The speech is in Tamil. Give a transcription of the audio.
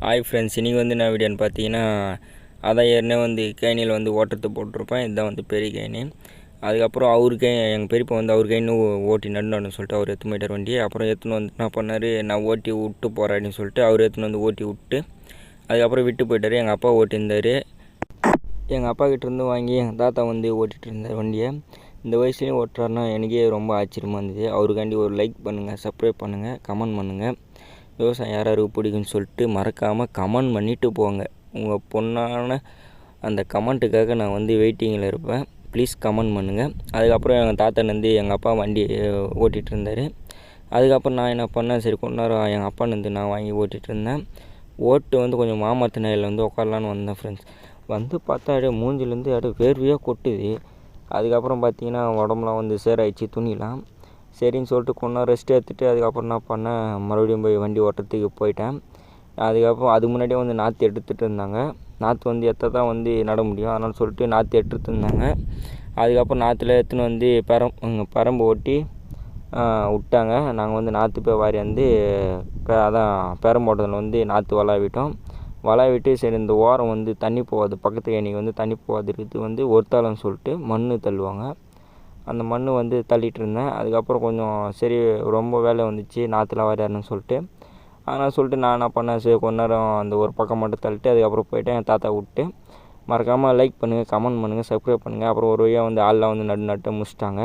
ஹாய் ஃப்ரெண்ட்ஸ், இன்றைக்கி வந்து என்ன வீடியோன்னு பார்த்தீங்கன்னா, அதான் ஏற்கனவே வந்து கேணியில் வந்து ஓட்டத்தை போட்டிருப்பேன். இதுதான் வந்து பெரிய கேணி. அதுக்கப்புறம் அவருக்கே எங்கள் பெரியப்பா வந்து அவருக்கு இன்னும் ஓட்டி நடணும்னு சொல்லிட்டு அவர் எடுத்து போயிட்டார் வண்டியை. அப்புறம் எடுத்துன்னு வந்து என்ன பண்ணார், நான் ஓட்டி விட்டு போகிறேன் அப்படின்னு சொல்லிட்டு அவர் எடுத்துன்னு வந்து ஓட்டி விட்டு அதுக்கப்புறம் விட்டு போயிட்டார். எங்கள் அப்பா ஓட்டியிருந்தார். எங்கள் அப்பா கிட்டேருந்து வாங்கி எங்கள் தாத்தா வந்து ஓட்டிகிட்டு இருந்தார் வண்டியை. இந்த வயசுலேயும் ஓட்டுறாருன்னா எனக்கே ரொம்ப ஆச்சரியமாக இருந்தது. அவருக்காண்டி ஒரு லைக் பண்ணுங்கள், சப்ஸ்கிரைப் பண்ணுங்கள், கமெண்ட் பண்ணுங்கள். விவசாயம் யார் யாருக்கு பிடிக்குன்னு சொல்லிட்டு மறக்காமல் கமெண்ட் பண்ணிவிட்டு போங்க. உங்கள் பொண்ணான அந்த கமெண்ட்டுக்காக நான் வந்து வெயிட்டிங்கில் இருப்பேன். ப்ளீஸ் கமெண்ட் பண்ணுங்கள். அதுக்கப்புறம் எங்கள் தாத்தானந்து எங்கள் அப்பா வண்டி ஓட்டிகிட்டு இருந்தார். அதுக்கப்புறம் நான் என்ன பண்ணேன், சரி கொஞ்ச நேரம் எங்கள் அப்பானந்து நான் வாங்கி ஓட்டிகிட்டு இருந்தேன். ஓட்டு வந்து கொஞ்சம் மாமரத்து நிலையில் வந்து உட்காரலான்னு வந்தேன் ஃப்ரெண்ட்ஸ். வந்து பார்த்தா அப்படியே மூஞ்சிலேருந்து அப்படியே வேர்வையாக கொட்டுது. அதுக்கப்புறம் பார்த்தீங்கன்னா உடம்புலாம் வந்து சேராயிடுச்சு துணிலாம். சரின்னு சொல்லிட்டு கொஞ்ச ரெஸ்ட் எடுத்துகிட்டு அதுக்கப்புறம் என்ன பண்ணேன், மறுபடியும் போய் வண்டி ஓட்டுறதுக்கு போயிட்டேன். அதுக்கப்புறம் அதுக்கு முன்னாடியே வந்து நாற்று எடுத்துகிட்டு இருந்தாங்க. நாற்று வந்து எத்த தான் வந்து நட முடியும், அதனால் சொல்லிட்டு நாற்று எடுத்துகிட்டு இருந்தாங்க. அதுக்கப்புறம் நாற்றுல எடுத்துன்னு வந்து பரம்பு ஓட்டி விட்டாங்க. நாங்கள் வந்து நாற்று போய் வாரியாந்து அதான் பெரம்பு ஓட்டத்தில் வந்து நாற்று வளாவிட்டோம். வளாவிட்டு சரி இந்த ஓரம் வந்து தண்ணி போகாது, பக்கத்து கேணிக்கு வந்து தண்ணி போகாது இருக்குது வந்து ஒருத்தாளன்னு சொல்லிட்டு மண் தள்ளுவாங்க. அந்த மண் வந்து தள்ளிகிட்டு இருந்தேன். அதுக்கப்புறம் கொஞ்சம் சரி ரொம்ப வேலை வந்துச்சு நாற்றுலாம் வாரியாருன்னு சொல்லிட்டு, அதனால் சொல்லிட்டு நான் என்ன பண்ணேன், சரி கொஞ்ச நேரம் அந்த ஒரு பக்கம் மட்டும் தள்ளிட்டு அதுக்கப்புறம் போய்ட்டு என் தாத்தா விட்டு. மறக்காமல் லைக் பண்ணுங்கள், கமெண்ட் பண்ணுங்கள், சப்ஸ்கிரைப் பண்ணுங்கள். அப்புறம் ஒரு வழியாக வந்து ஆள்லாம் வந்து நட்டு முடிச்சிட்டாங்க.